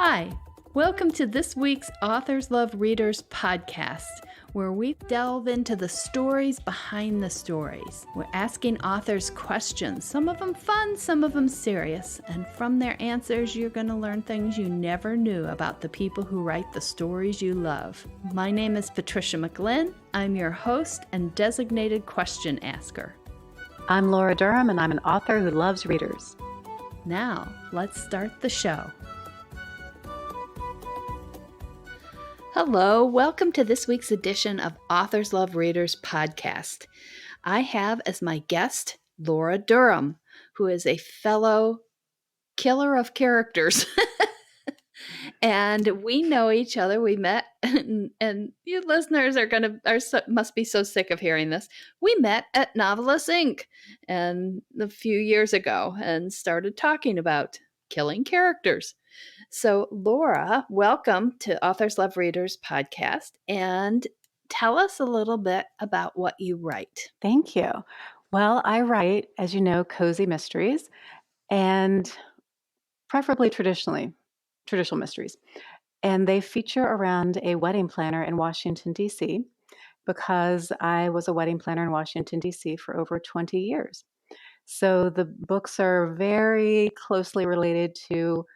Hi, welcome to this week's Authors Love Readers podcast, where we delve into the stories behind the stories. We're asking authors questions, some of them fun, some of them serious, and from their answers, you're going to learn things you never knew about the people who write the stories you love. My name is Patricia McLinn. I'm your host and designated question asker. I'm Laura Durham, and I'm an author who loves readers. Now, let's start the show. Hello, welcome to this week's edition of Authors Love Readers podcast. I have as my guest Laura Durham, who is a fellow killer of characters. And we know each other. We met, and you listeners must be so sick of hearing this. We met at Novelists Inc. and a few years ago and started talking about killing characters. So, Laura, welcome to Authors Love Readers podcast, and tell us a little bit about what you write. Thank you. Well, I write, as you know, cozy mysteries, and preferably traditional mysteries. And they feature around a wedding planner in Washington, D.C., because I was a wedding planner in Washington, D.C. for over 20 years. So the books are very closely related to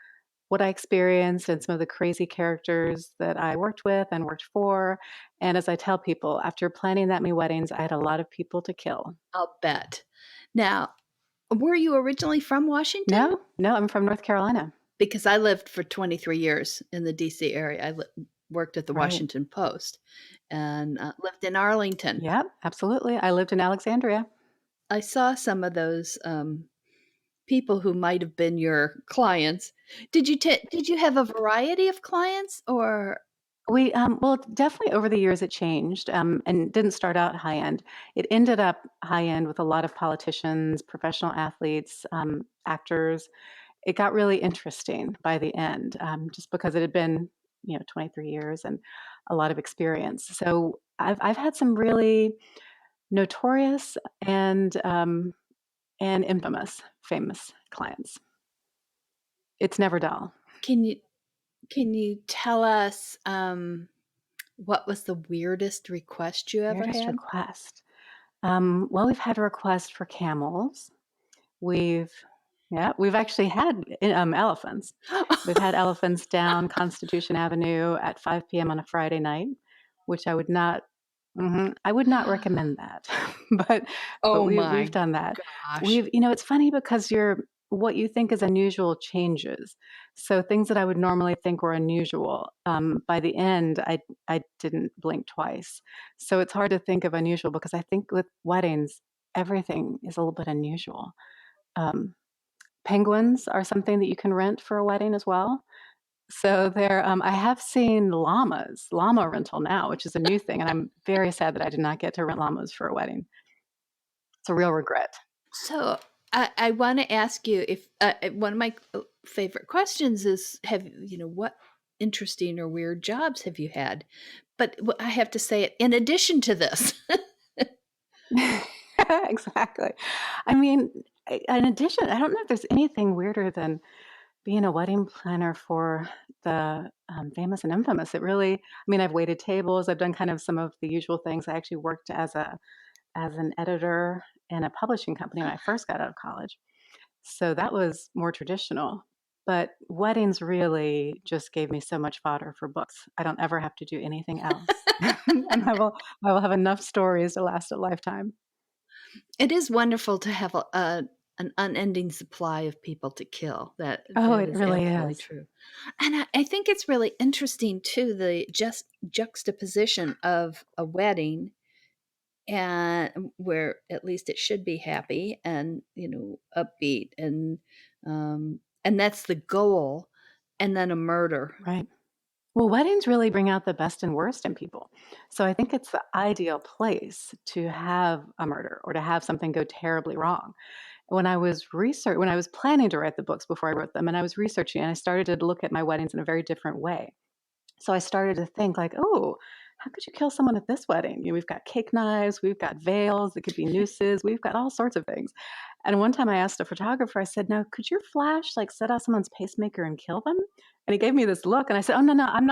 what I experienced and some of the crazy characters that I worked with and worked for. And as I tell people, after planning that many weddings, I had a lot of people to kill. I'll bet. Now, were you originally from Washington? No, I'm from North Carolina. Because I lived for 23 years in the D.C. area. I worked at the Right. Washington Post and lived in Arlington. Yep, absolutely. I lived in Alexandria. I saw some of those people who might have been your clients. Did you have a variety of clients, or? Well, definitely over the years it changed and didn't start out high end. It ended up high end with a lot of politicians, professional athletes, actors. It got really interesting by the end, just because it had been, 23 years and a lot of experience. So I've had some really notorious and infamous, famous clients. It's never dull. Can you tell us what was the weirdest request you ever Weirdest had? request. Well, we've had a request for camels. We've actually had elephants. We've had elephants down Constitution Avenue at 5 p.m. on a Friday night, which I would not recommend that. but we've done that. Gosh. It's funny because what you think is unusual changes. So things that I would normally think were unusual, by the end, I didn't blink twice. So it's hard to think of unusual because I think with weddings, everything is a little bit unusual. Penguins are something that you can rent for a wedding as well. So I have seen llama rental now, which is a new thing. And I'm very sad that I did not get to rent llamas for a wedding. It's a real regret. So I want to ask you if one of my favorite questions is, what interesting or weird jobs have you had? But I have to say it in addition to this. Exactly. I mean, in addition, I don't know if there's anything weirder than being a wedding planner for the famous and infamous. I've waited tables. I've done kind of some of the usual things. I actually worked as an editor in a publishing company when I first got out of college. So that was more traditional. But weddings really just gave me so much fodder for books. I don't ever have to do anything else. And I will have enough stories to last a lifetime. It is wonderful to have an unending supply of people to kill. That It is really absolutely is true. And I think it's really interesting, too, the juxtaposition of a wedding, and where at least it should be happy and, upbeat, and that's the goal, and then a murder. Right. Well, weddings really bring out the best and worst in people. So I think it's the ideal place to have a murder or to have something go terribly wrong. When I was planning to write the books before I wrote them, and I was researching, and I started to look at my weddings in a very different way. So I started to think like, oh, how could you kill someone at this wedding? We've got cake knives, we've got veils, it could be nooses, we've got all sorts of things. And one time I asked a photographer, I said, now, could your flash like set off someone's pacemaker and kill them? And he gave me this look and I said, oh, no, I'm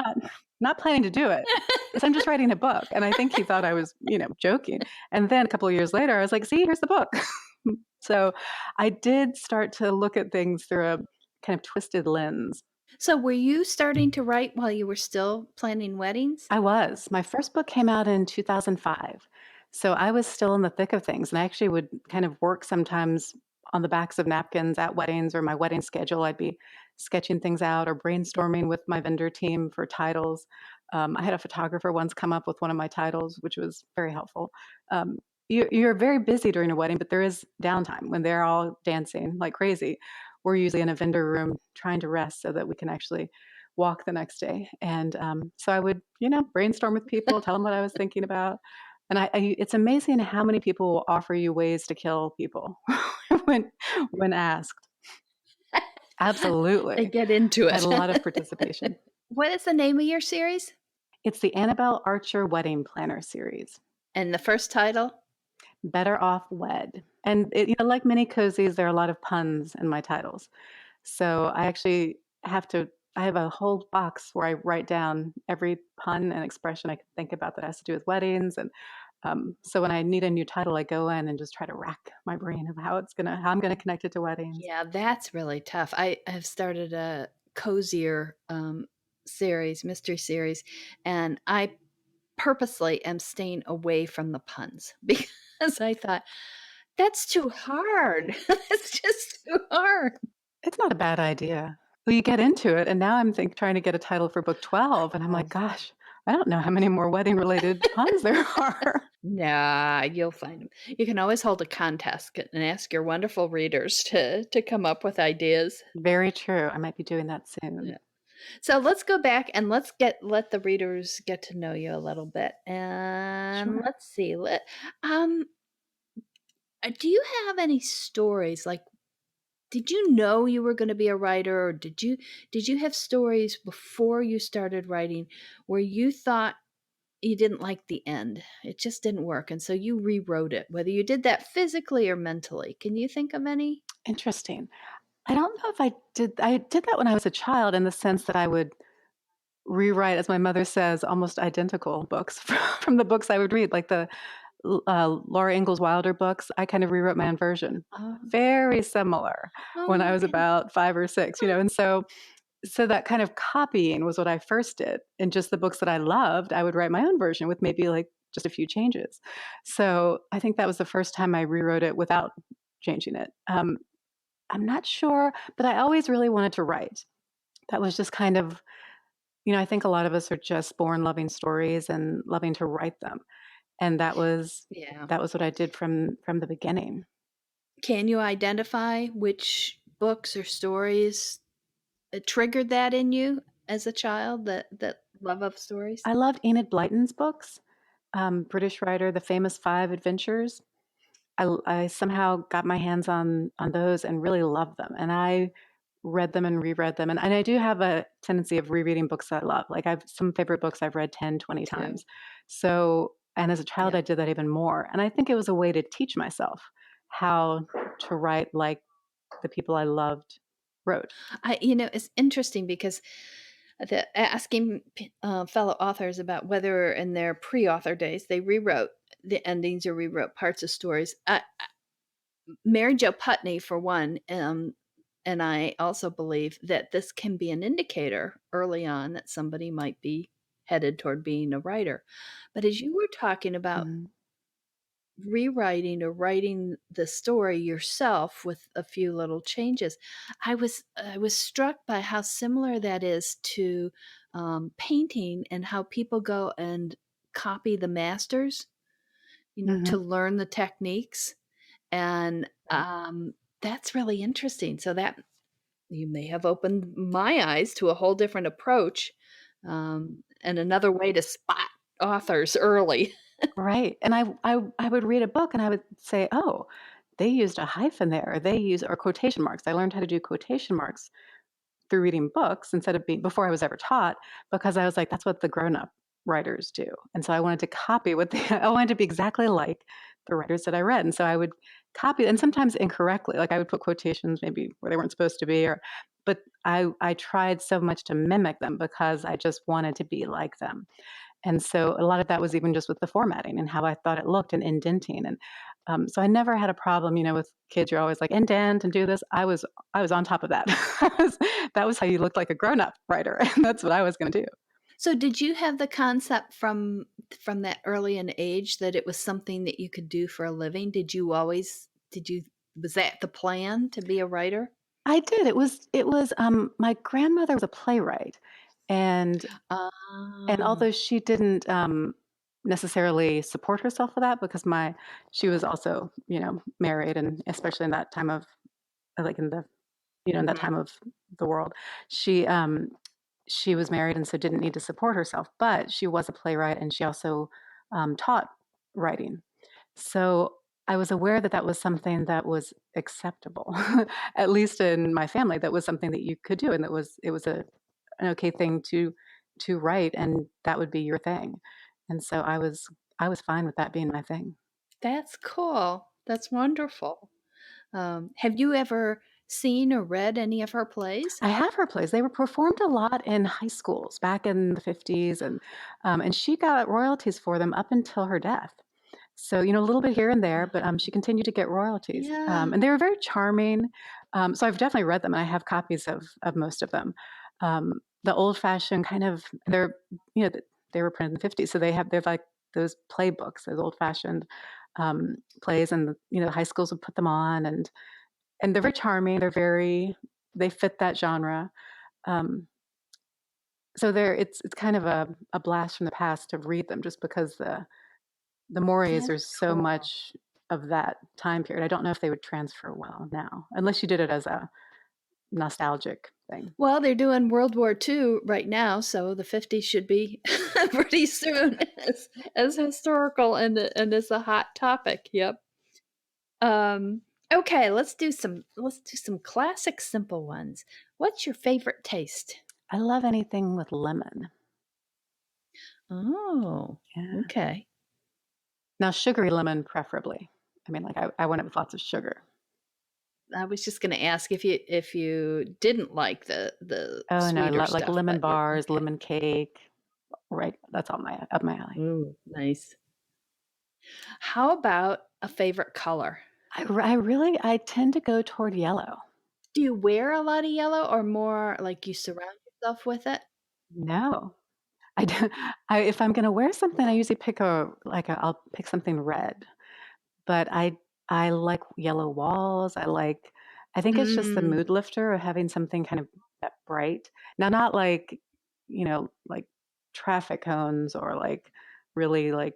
not planning to do it. I'm just writing a book. And I think he thought I was, joking. And then a couple of years later, I was like, see, here's the book. So I did start to look at things through a kind of twisted lens. So were you starting to write while you were still planning weddings? I was. My first book came out in 2005. So I was still in the thick of things. And I actually would kind of work sometimes on the backs of napkins at weddings or my wedding schedule. I'd be sketching things out or brainstorming with my vendor team for titles. I had a photographer once come up with one of my titles, which was very helpful. You're very busy during a wedding, but there is downtime when they're all dancing like crazy. We're usually in a vendor room trying to rest so that we can actually walk the next day. And so I would, brainstorm with people, tell them what I was thinking about. And it's amazing how many people will offer you ways to kill people when asked. Absolutely. They get into it. I had a lot of participation. What is the name of your series? It's the Annabelle Archer Wedding Planner series. And the first title? Better Off Wed. And like many cozies, there are a lot of puns in my titles. So I actually I have a whole box where I write down every pun and expression I can think about that has to do with weddings. And so when I need a new title, I go in and just try to rack my brain of how I'm gonna connect it to weddings. Yeah, that's really tough. I have started a cozier mystery series, and I purposely am staying away from the puns because I thought that's too hard. That's just too hard. It's not a bad idea. Well, you get into it, and now I'm trying to get a title for book 12, and I'm like, gosh, I don't know how many more wedding-related puns there are. Nah, you'll find them. You can always hold a contest and ask your wonderful readers to come up with ideas. Very true. I might be doing that soon. Yeah. So let's go back and let the readers get to know you a little bit. And Sure. let's see. Do you have any stories? Like, did you know you were going to be a writer, or did you have stories before you started writing where you thought you didn't like the end? It just didn't work, and so you rewrote it, whether you did that physically or mentally. Can you think of any? Interesting. I don't know if I did that when I was a child, in the sense that I would rewrite, as my mother says, almost identical books from the books I would read, like the Laura Ingalls Wilder books. I kind of rewrote my own version. Oh. Very similar when I was about 5 or 6, and so that kind of copying was what I first did. And just the books that I loved, I would write my own version with maybe like just a few changes. So I think that was the first time I rewrote it without changing it. I'm not sure, but I always really wanted to write. That was just kind of, I think a lot of us are just born loving stories and loving to write them. And that was what I did from the beginning. Can you identify which books or stories triggered that in you as a child, that love of stories? I loved Enid Blyton's books, British writer, The Famous Five Adventures. I somehow got my hands on those and really loved them. And I read them and reread them. And I do have a tendency of rereading books that I love. Like, I have some favorite books I've read 10, 20 times. So, and as a child, I did that even more. And I think it was a way to teach myself how to write like the people I loved wrote. It's interesting because asking fellow authors about whether in their pre-author days they rewrote the endings or rewrote parts of stories. Mary Jo Putney, for one, and I also believe that this can be an indicator early on that somebody might be headed toward being a writer. But as you were talking about rewriting or writing the story yourself with a few little changes, I was struck by how similar that is to painting, and how people go and copy the masters, to learn the techniques. And that's really interesting. So that you may have opened my eyes to a whole different approach, and another way to spot authors early. Right. And I would read a book and I would say, oh, they used a hyphen there, or quotation marks. I learned how to do quotation marks through reading books instead of before I was ever taught, because I was like, that's what the grown-up writers do. And so I wanted to copy I wanted to be exactly like the writers that I read. And so I would copy, and sometimes incorrectly, like I would put quotations maybe where they weren't supposed to be, but I tried so much to mimic them because I just wanted to be like them. And so a lot of that was even just with the formatting and how I thought it looked and indenting. And so I never had a problem, with kids. You're always like, indent and do this. I was on top of that. That was how you looked like a grown-up writer. And that's what I was going to do. So did you have the concept from that early an age that it was something that you could do for a living? Was that the plan to be a writer? I did. It was my grandmother was a playwright, and Ah. although she didn't necessarily support herself for that because she was also married, and especially in that time of like in that Mhm. time of the world, she she was married and so didn't need to support herself, but she was a playwright and she also taught writing. So I was aware that that was something that was acceptable, at least in my family. That was something that you could do, and it was an okay thing to write, and that would be your thing. And so I was fine with that being my thing. That's cool. That's wonderful. Have you ever seen or read any of her plays? I have her plays. They were performed a lot in high schools back in the 50s, and she got royalties for them up until her death. So, a little bit here and there, but she continued to get royalties. Yeah. And they were very charming. So I've definitely read them, and I have copies of most of them. The old fashioned kind of, they were printed in the 50s. So they're like those playbooks, those old fashioned plays, and, high schools would put them on, and they're very charming. They fit that genre. Um, so it's kind of a blast from the past to read them just because the mores are That's so cool. much of that time period. I don't know if they would transfer well now, unless you did it as a nostalgic thing. Well, they're doing World War II right now, so the '50s should be pretty soon as historical and as a hot topic. Yep. Um, okay, let's do some classic simple ones. What's your favorite taste? I love anything with lemon. Oh, Yeah. okay. Now, sugary lemon preferably. I mean, like I want it with lots of sugar. I was just gonna ask if you didn't like the Oh no, I sweeter love like stuff, lemon but you're bars, okay. lemon cake. Right, that's all my up my alley. Ooh, nice. How about a favorite color? I tend to go toward yellow. Do you wear a lot of yellow or more like you surround yourself with it? No, I do. If I'm going to wear something, I usually I'll pick something red. But I like yellow walls. I think it's just the Mm. mood lifter of having something kind of that bright. Now, not like, like traffic cones or like really like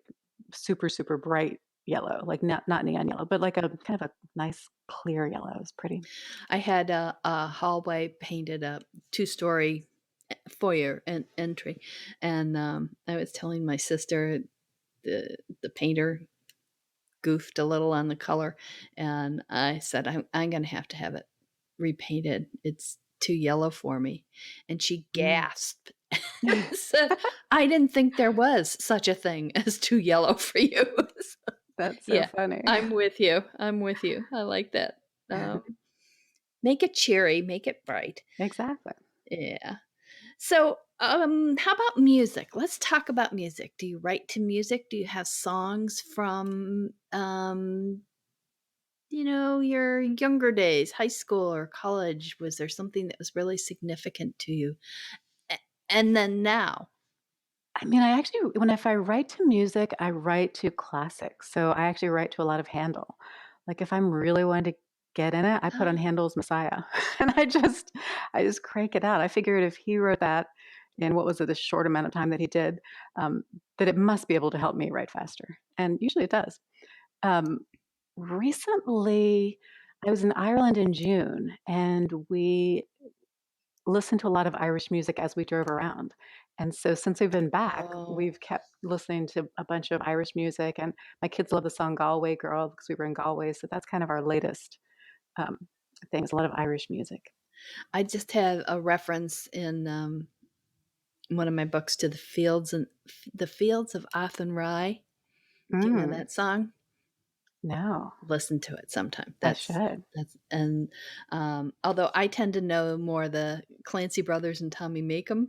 super, super bright yellow, like not neon yellow, but like a kind of a nice clear yellow is pretty. I had a hallway painted up, two-story foyer entry, and I was telling my sister the painter goofed a little on the color, and I said I'm going to have it repainted. It's too yellow for me, and she Mm. gasped. Said, I didn't think there was such a thing as too yellow for you. That's so Yeah, funny. I'm with you. I'm with you. I like that. Make it cheery, make it bright. Exactly. Yeah. So, how about music? Let's talk about music. Do you write to music? Do you have songs from, your younger days, high school or college? Was there something that was really significant to you? A- And then now. I mean, if I write to music, I write to classics. So I actually write to a lot of Handel. Like if I'm really wanting to get in it, I put on Handel's Messiah and I just crank it out. I figured if he wrote that in what was it, the short amount of time that he did, that it must be able to help me write faster. And usually it does. Um, Recently, I was in Ireland in June and we listened to a lot of Irish music as we drove around. And so since we've been back, Oh, we've kept listening to a bunch of Irish music. And my kids love the song Galway Girl because we were in Galway. So that's kind of our latest um, thing, is a lot of Irish music. I just had a reference in one of my books to the fields of Athenry. Do you know Mm, that song? no, Listen to it sometime. I should. That's and although I tend to know more the Clancy Brothers and Tommy Makem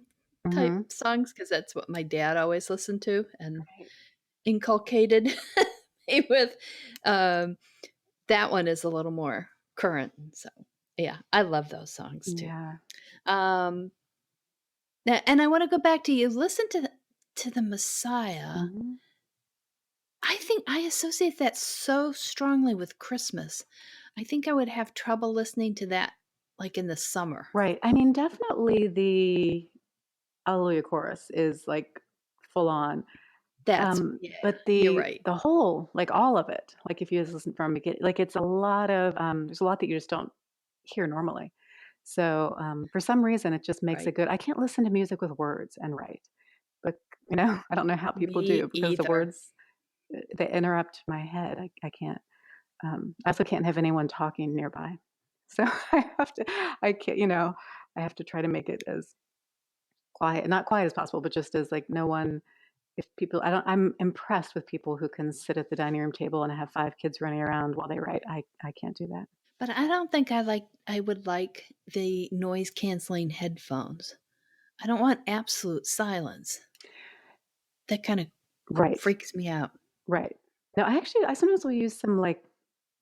type Hmm. songs because that's what my dad always listened to and Right. inculcated me with. Um, that one is a little more current. So yeah, I love those songs too. Yeah. Um, and I want to go back to you. Listen to the Messiah. Hmm. I think I associate that so strongly with Christmas. I think I would have trouble listening to that like in the summer. Right. I mean, definitely the Alleluia chorus is like full on. Yeah, But you're the right. the whole, like all of it, like if you just listen from beginning, like it's a lot of there's a lot that you just don't hear normally. So for some reason, it just makes it Right. good. I can't listen to music with words and write, but I don't know how people Me do because the either. words they interrupt my head. I can't. I also can't have anyone talking nearby. So I have to. I can't. I have to try to make it as quiet, not quiet as possible, but just as like no one if people I'm impressed with people who can sit at the dining room table and have 5 kids running around while they write. I can't do that. But I don't think I would like the noise canceling headphones. I don't want absolute silence. That kind of Right, freaks me out. right. No, I sometimes will use some, like,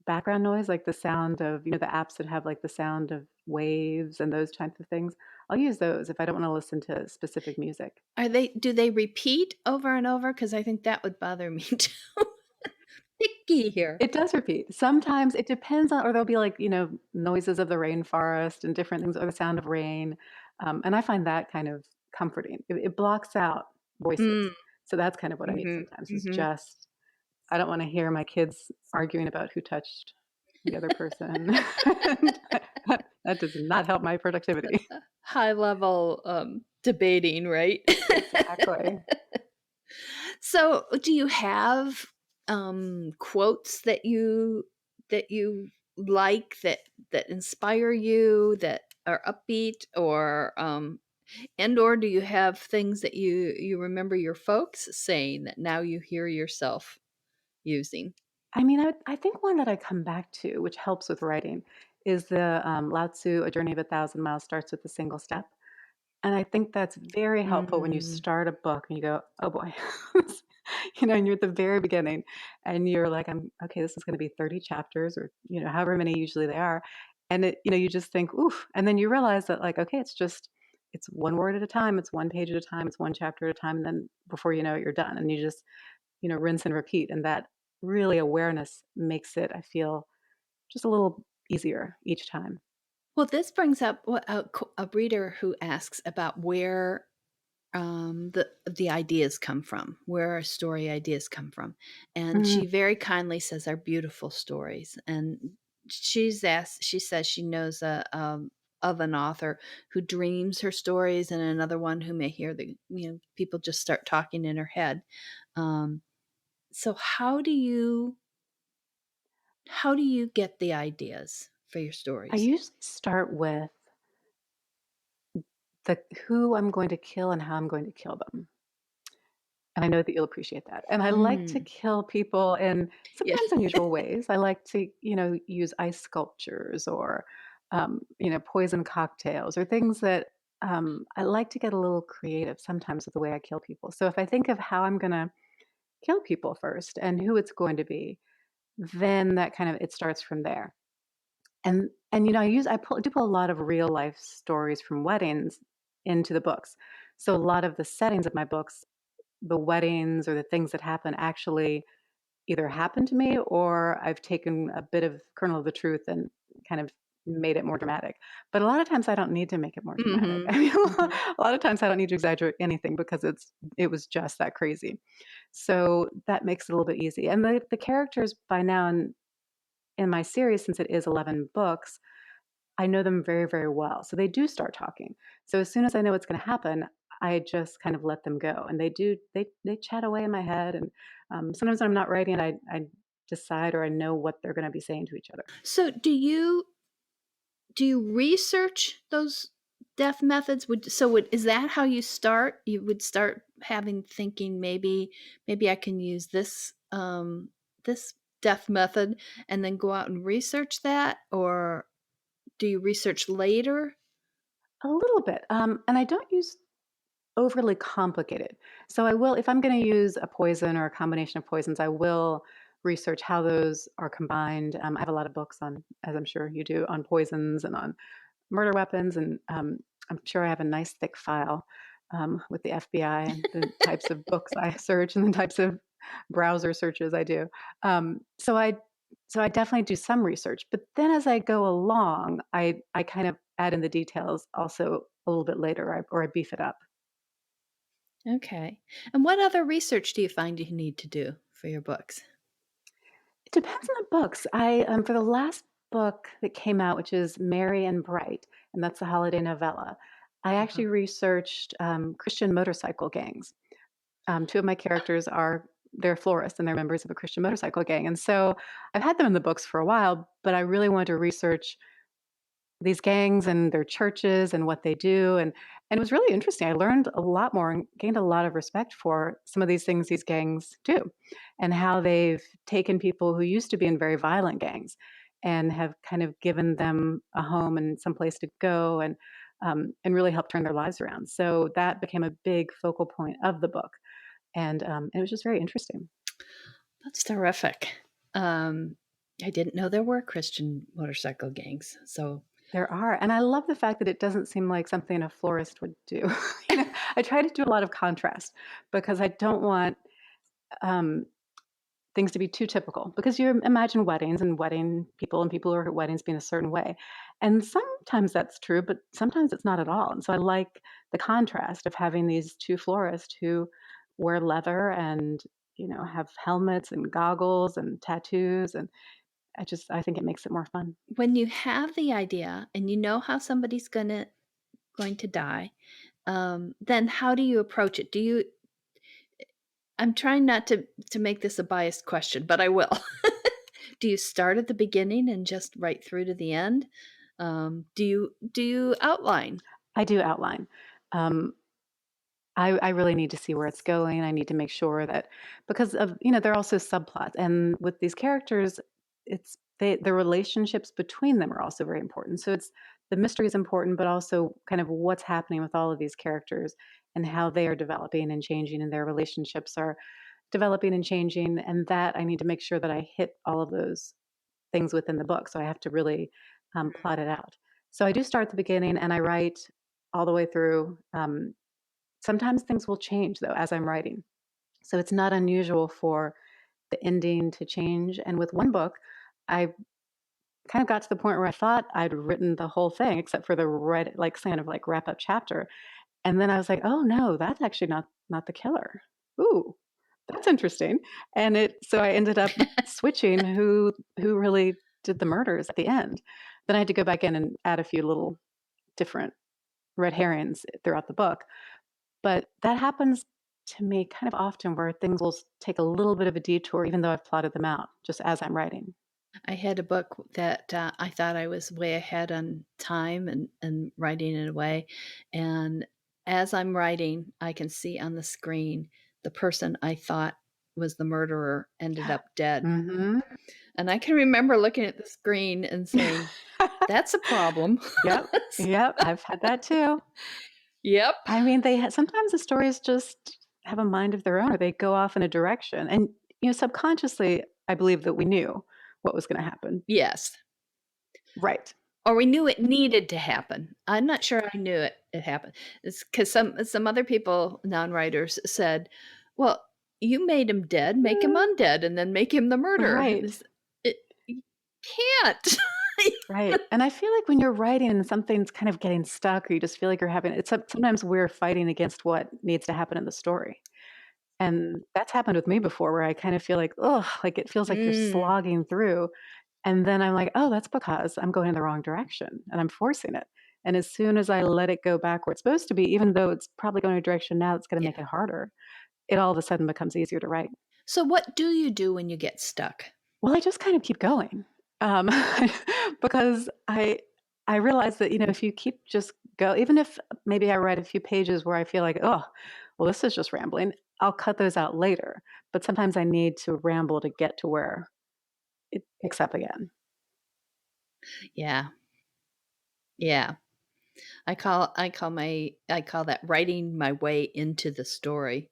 background noise, like the sound of the apps that have, like, the sound of waves and those types of things. I'll use those if I don't wanna listen to specific music. Do they repeat over and over? Because I think that would bother me too. Picky here. It does repeat. Sometimes it depends on or there'll be, like, noises of the rainforest and different things or the sound of rain, and I find that kind of comforting. It blocks out Mm, voices. So that's kind of what I need mhm, sometimes is mhm. just I don't wanna hear my kids arguing about who touched the other person. And that does not help my productivity. High level, debating, right? Exactly. So, do you have, quotes that you like, that inspire you, that are upbeat, or do you have things that you remember your folks saying that now you hear yourself using? I mean, I think one that I come back to, which helps with writing, is the, Lao Tzu, "A Journey of 1,000 Miles Starts with a Single Step." And I think that's very helpful when you Mm. start a book and you go, "Oh boy." And you're at the very beginning and you're like, "I'm okay, this is gonna be 30 chapters," or, however many usually they are. And you just think, "Oof." And then you realize that like, okay, it's one word at a time, it's one page at a time, it's one chapter at a time, and then before you know it, you're done. And you just, rinse and repeat. And that really awareness makes it, I feel, just a little easier each time. Well, this brings up a reader who asks about where the ideas come from, where our story ideas come from. And Mhm. she very kindly says our beautiful stories. And she says she knows of an author who dreams her stories and another one who may hear people just start talking in her head. Um, so how do you get the ideas for your I stories? usually start with the who I'm going to kill and how I'm going to kill them. And I know that you'll appreciate that. And I like to Mm. kill people in Yeah. sometimes unusual ways. I like to, use ice sculptures or, poison cocktails or things that I like to get a little creative sometimes with the way I kill people. So if I think of how I'm going to kill people first and who it's going to be, then that kind of it starts from there. And I pull a lot of real life stories from weddings into the books. So a lot of the settings of my books the weddings or the things that happen actually either happened to me or I've taken a bit of kernel of the truth and kind of made it more dramatic. But a lot of times I don't need to make it more dramatic. Mhm. I mean, Mhm. a lot of times I don't need to exaggerate anything because it was just that crazy. So that makes it a little bit easy. And the characters by now in my series, since it is 11 books, I know them very, very well. So they do start talking. So as soon as I know what's going to happen, I just kind of let them go, and they chat away in my head. And sometimes when I'm not writing, I decide or I know what they're going to be saying to each other. So do you research those death methods? Is that how you start? You would start thinking maybe I can use this death method and then go out and research that, or do you research later? A little bit. And I don't use overly complicated. So I will, if I'm going to use a poison or a combination of poisons, I will research how those are combined. I have a lot of books on, as I'm sure you do, on poisons and on murder weapons, and I'm sure I have a nice thick file with the FBI and the types of books I search and the types of browser searches I do. So I definitely do some research, but then as I go along, I kind of add in the details also a little bit later, or I beef it up. Okay. And what other research do you find you need to do for your books? It depends on the books. I for the last book that came out, which is Merry and Bright, and that's a holiday novella, I Uh-huh. actually researched Christian motorcycle gangs. Two of my characters they're florists and they're members of a Christian motorcycle gang, and so I've had them in the books for a while, but I really wanted to research these gangs and their churches and what they do, and it was really interesting. I learned a lot more and gained a lot of respect for some of these things these gangs do, and how they've taken people who used to be in very violent gangs and have kind of given them a home and some place to go, and really helped turn their lives around. So that became a big focal point of the book, and it was just very interesting. That's terrific. I didn't know there were Christian motorcycle gangs. So, There are, and I love the fact that it doesn't seem like something a florist would do. I try to do a lot of contrast because I don't want um, things to be too typical. Because you imagine weddings and wedding people and people who are at weddings being a certain way, and sometimes that's true, but sometimes it's not at all. And so I like the contrast of having these two florists who wear leather and have helmets and goggles and tattoos, and I think it makes it more fun. when you have the idea and you know how somebody's going to die, then how do you approach it? I'm trying not to make this a biased question, but I will. Do you start at the beginning and just right through to the end? Do you outline? I do outline. Um, I really need to see where it's going. I need to make sure that because of there are also subplots, and with these characters, the relationships between them are also very important. So it's the mystery is important, but also kind of what's happening with all of these characters and how they are developing and changing, and their relationships are developing and changing, and that I need to make sure that I hit all of those things within the book. So I have to really plot it out. So I do start at the beginning, and I write all the way through. Sometimes things will change though as I'm writing. So it's not unusual for the ending to change. And with one book, I kind of got to the point where I thought I'd written the whole thing except for the kind of like wrap up chapter. And then I was like, oh no, that's actually not the killer. Ooh, that's interesting. And so I ended up switching who really did the murders at the end. Then I had to go back in and add a few little different red herrings throughout the book. But that happens to me kind of often where things will take a little bit of a detour, even though I've plotted them out just as I'm writing. I had a book that I thought I was way ahead on time and writing it away. And as I'm writing, I can see on the screen the person I thought was the murderer ended up dead. Hmm. And I can remember looking at the screen and saying, that's a problem. Yep. Yep. I've had that too. Yep. I mean, sometimes the stories just have a mind of their own, or they go off in a direction. And, subconsciously, I believe that we knew what was going to happen. Yes. Right. Or we knew it needed to happen. I'm not sure I knew it happened. It's because some other people, non-writers, said, "Well, you made him dead, make him Mm, undead, and then make him the murderer." And right. you can't. Right. And I feel like when you're writing and something's kind of getting stuck, or you just feel like you're having sometimes we're fighting against what needs to happen in the story. And that's happened with me before where I kind of feel like, oh, like it feels like you're Mm, slogging through. And then I'm like, oh, that's because I'm going in the wrong direction and I'm forcing it. And as soon as I let it go back where it's supposed to be, even though it's probably going in a direction now that's going to make yeah. it harder, it all of a sudden becomes easier to write. So what do you do when you get stuck? Well, I just kind of keep going um, because I realize that if you keep just go, even if maybe I write a few pages where I feel like, oh, well, this is just rambling. I'll cut those out later. But sometimes I need to ramble to get to where it picks up again. Yeah. Yeah. I call that writing my way into the story,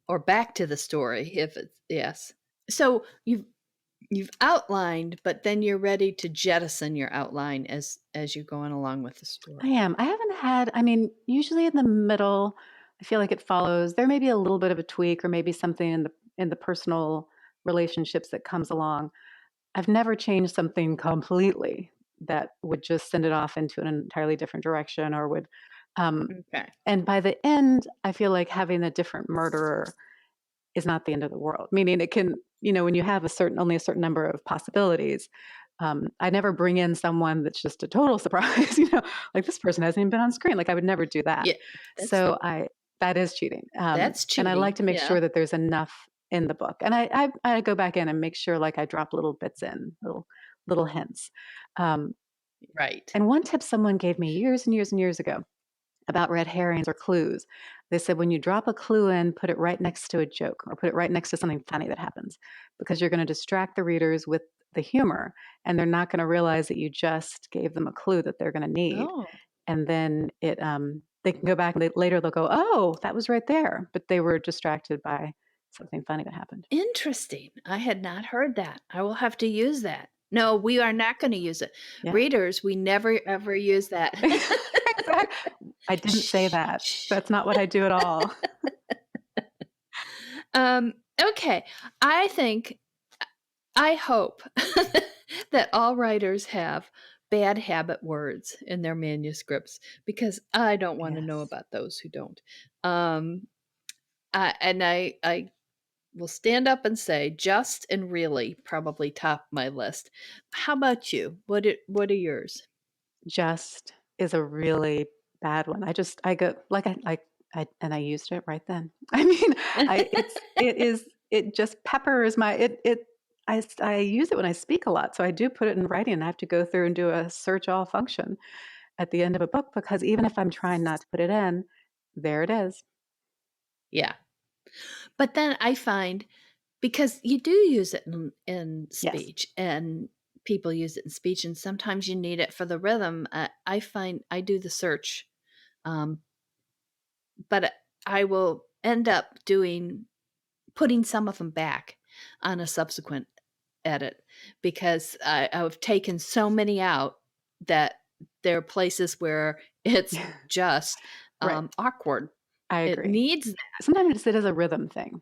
or back to the story if it's yes. So you've outlined, but then you're ready to jettison your outline as you're going along with the I story. am. I haven't had, I mean, usually in the middle, I feel like it follows. There may be a little bit of a tweak or maybe something in the personal relationships that comes along. I've never changed something completely that would just send it off into an entirely different direction or would Okay. and by the end, I feel like having a different murderer is not the end of the world. Meaning it can, when you have only a certain number of possibilities, I never bring in someone that's just a total surprise, like this person hasn't even been on screen. Like I would never do that. Yeah. So that is cheating. That's And I like cheating. to make Yeah. sure that there's enough in the book. And I go back in and make sure like I drop little bits in, little hints. Right. And one tip someone gave me years and years and years ago about red herrings or clues. They said when you drop a clue in, put it right next to a joke or put it right next to something funny that happens because you're going to distract the readers with the humor and they're not going to realize that you just gave them a clue that they're going to need. Oh, And then they can go back and later they'll go, oh, that was right there. But they were distracted by something funny that happened. interesting. I had not heard that. I will have to use that. No, we are not going to use it. Yeah. Readers, we never ever use that. I didn't say that. That's not what I do at all. Okay. I hope that all writers have bad habit words in their manuscripts because I don't want to know Yes. about those who don't. And I will stand up and say just and really probably top my list. How about you? What are yours? Just is a really bad one. I go like and I used it right then. I mean, it just peppers my I use it when I speak a lot. So I do put it in writing and I have to go through and do a search all function at the end of a book because even if I'm trying not to put it in, there it is. Yeah. But then I find because you do use it in Yes. speech and people use it in speech and sometimes you need it for the rhythm. I find I do the search, um, but I will end up putting some of them back on a subsequent edit because I've taken so many out that there are places where it's just Right. awkward. I It agree. needs that. Sometimes it is a rhythm thing.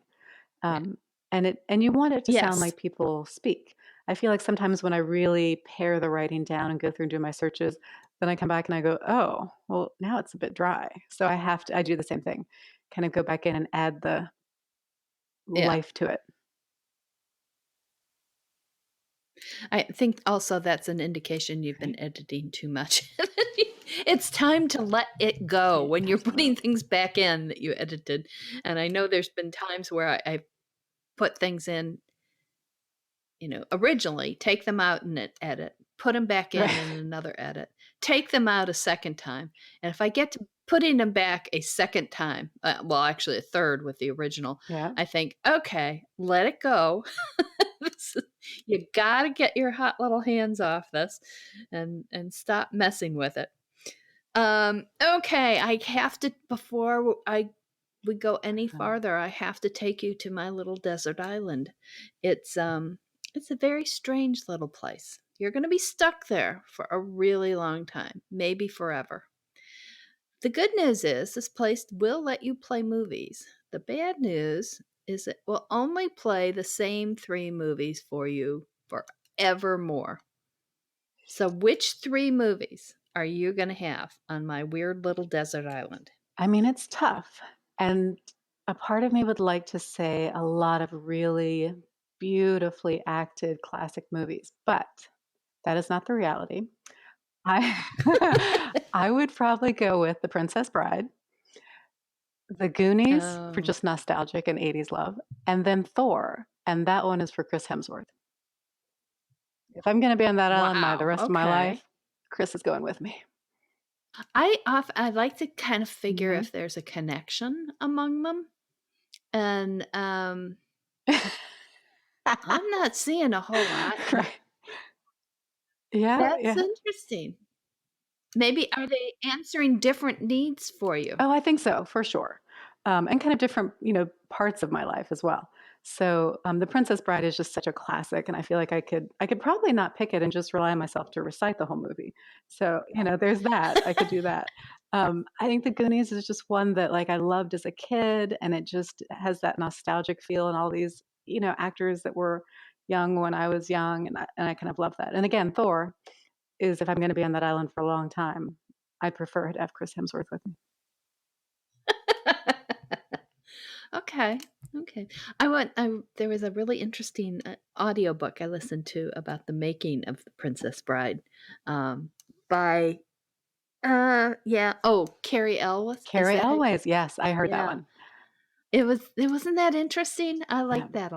And you want it to sound Yes. like people speak. I feel like sometimes when I really pare the writing down and go through and do my searches, then I come back and I go, oh, well, now it's a bit dry. So I do the same thing, kind of go back in and add the Yeah. life to it. I think also that's an indication you've been editing too much. It's time to let it go when you're putting things back in that you edited. And I know there's been times where I put things in, originally, take them out in an edit, put them back in Right. another edit, take them out a second time. And if I get to putting them back a second time, well, actually a third with the original, Yeah. I think, okay, let it go. You got to get your hot little hands off this and stop messing with it. Okay, I have to before we go any farther, I have to take you to my little desert island. It's a very strange little place. You're going to be stuck there for a really long time, maybe forever. The good news is this place will let you play movies. The bad news is it will only play the same 3 movies for you forevermore. So which 3 movies are you going to have on my weird little desert island? I mean, it's tough. And a part of me would like to say a lot of really beautifully acted classic movies, but that is not the reality. I would probably go with The Princess Bride, The Goonies for Oh, just nostalgic and 80s love, and then Thor, and that one is for Chris Hemsworth. If I'm going to be on that island the wow. rest of my Okay. life, Chris is going with me. I like to kind of figure Mhm. if there's a connection among them, and I'm not seeing a whole lot. Right. Yeah, That's yeah. interesting. Maybe are they answering different needs for you? Oh, I think so, for sure. And kind of different, parts of my life as well. So, The Princess Bride is just such a classic, and I feel like I could probably not pick it and just rely on myself to recite the whole movie. So, there's that. I could do that. I think The Goonies is just one that like I loved as a kid, and it just has that nostalgic feel, and all these, actors that were young when I was young, and I kind of love that. And again, Thor is if I'm going to be on that island for a long time, I prefer to have Chris Hemsworth with me. Okay, okay. There was a really interesting audiobook I listened to about the making of The Princess Bride, by Carrie Elwes. Is Carrie that how? Elways, yes, I heard that Yeah. one. It wasn't that interesting? I Yeah, liked that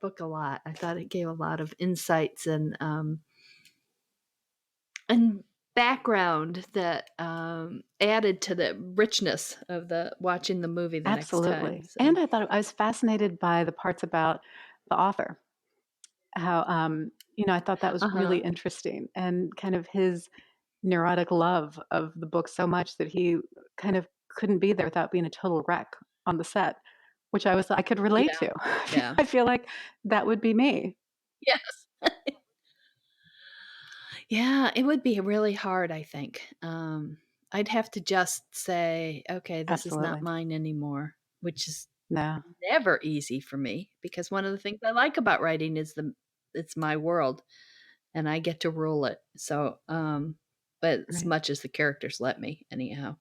book a lot. I thought it gave a lot of insights and background that added to the richness of the watching the movie the next time. absolutely. So, And I was fascinated by the parts about the author. How, I thought that was really uh-huh. interesting, and kind of his neurotic love of the book so much that he kind of couldn't be there without being a total wreck on the set, which I could relate Yeah. to. Yeah. I feel like that would be me. Yes. Yeah, it would be really hard, I think. I'd have to just say, okay, this is not Absolutely. mine anymore, which is No, never easy for me because one of the things I like about writing is it's my world and I get to rule it. So, but as right. much as the characters let me, anyhow.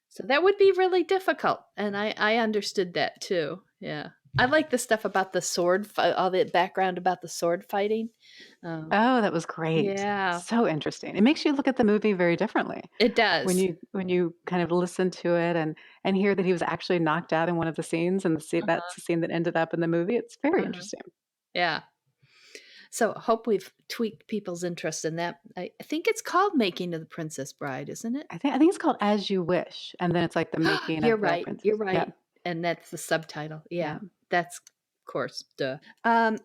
So that would be really difficult, and I understood that too. Yeah, I like the stuff about the all the background about the sword fighting. Um, Oh, that was great. yeah, So interesting. It makes you look at the movie very differently it when does. you kind of listen to it, and hear that he was actually knocked out in one of the scenes, and that's Uh-huh, the scene that ended up in the movie. It's very uh-huh. interesting. Yeah. So I hope we've tweaked people's interest in that. I think it's called Making of the Princess Bride, isn't it? I think it's called As You Wish, and then it's like the making You're of the right. You're princess. Yeah, right. And that's the subtitle. yeah. Yeah, that's of course. Duh. Are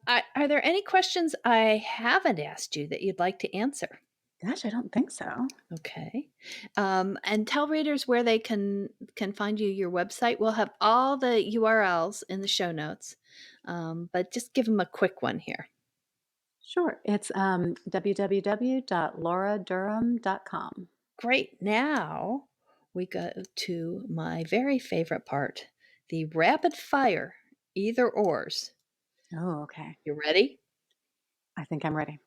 there any questions I haven't asked you that you'd like to answer? Gosh, I don't think so. Okay. And tell readers where they can find you, your website. We'll have all the URLs in the show notes, but just give them a quick one here. Sure. It's www.lauradurham.com. Great. Now we go to my very favorite part, the rapid fire either ors. Oh, okay. You ready? I think I'm ready.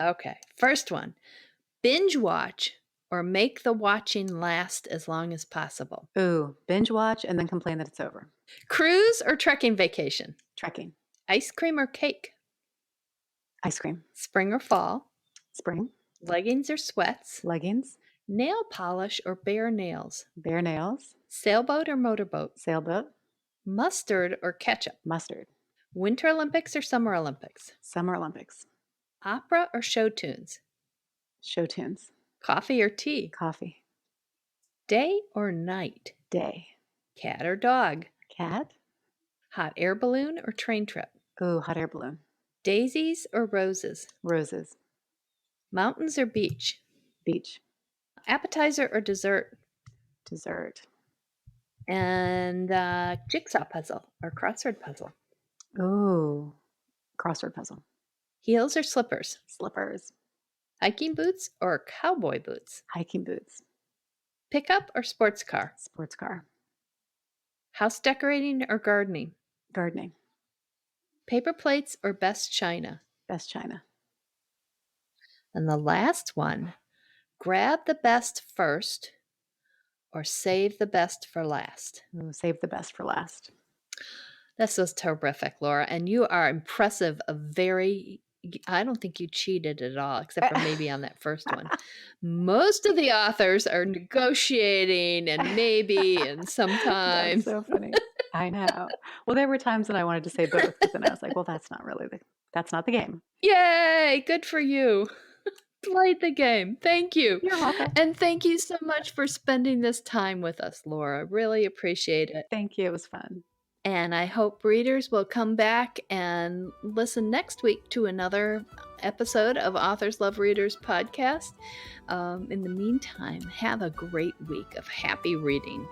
Okay. First one, binge watch or make the watching last as long as possible. Ooh, binge watch and then complain that it's over. Cruise or trekking vacation. Trekking. Ice cream or cake. Ice cream. Spring or fall. Spring. Leggings or sweats. Leggings. Nail polish or bare nails. Bare nails. Sailboat or motorboat. Sailboat. Mustard or ketchup. Mustard. Winter Olympics or Summer Olympics. Summer Olympics. Opera or show tunes. Show tunes. Coffee or tea. Coffee. Day or night. Day. Cat or dog. Cat. Hot air balloon or train trip. Ooh, hot air balloon. Daisies or roses. Roses. Mountains or beach. Beach. Appetizer or dessert. Dessert. And jigsaw puzzle or crossword puzzle. Ooh, crossword puzzle. Heels or slippers. Slippers. Hiking boots or cowboy boots. Hiking boots. Pickup or sports car. Sports car. House decorating or gardening. Gardening. Paper plates or best china. Best china. And the last one, grab the best first or save the best for last. Ooh, save the best for last. This was terrific, Laura. And you are impressive. I don't think you cheated at all, except for maybe on that first one. Most of the authors are negotiating and maybe and That's sometimes. so funny. I know. Well, there were times that I wanted to say both, but then I was like, well, that's not the game. Yay, good for you. played the game. Thank you. You're welcome. And thank you so much for spending this time with us, Laura. Really appreciate it. Thank you. It was fun. And I hope readers will come back and listen next week to another episode of Authors Love Readers podcast. In the meantime, have a great week of happy reading.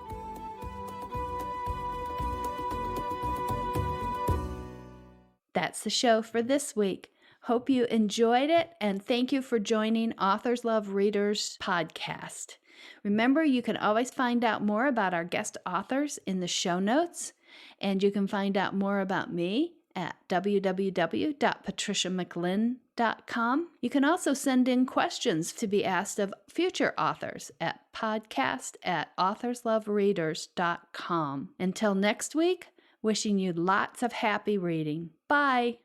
That's the show for this week. Hope you enjoyed it, and thank you for joining Authors Love Readers podcast. Remember, you can always find out more about our guest authors in the show notes, and you can find out more about me at www.patriciamclinn.com. You can also send in questions to be asked of future authors at podcast@authorslovereaders.com. Until next week, wishing you lots of happy reading. Bye.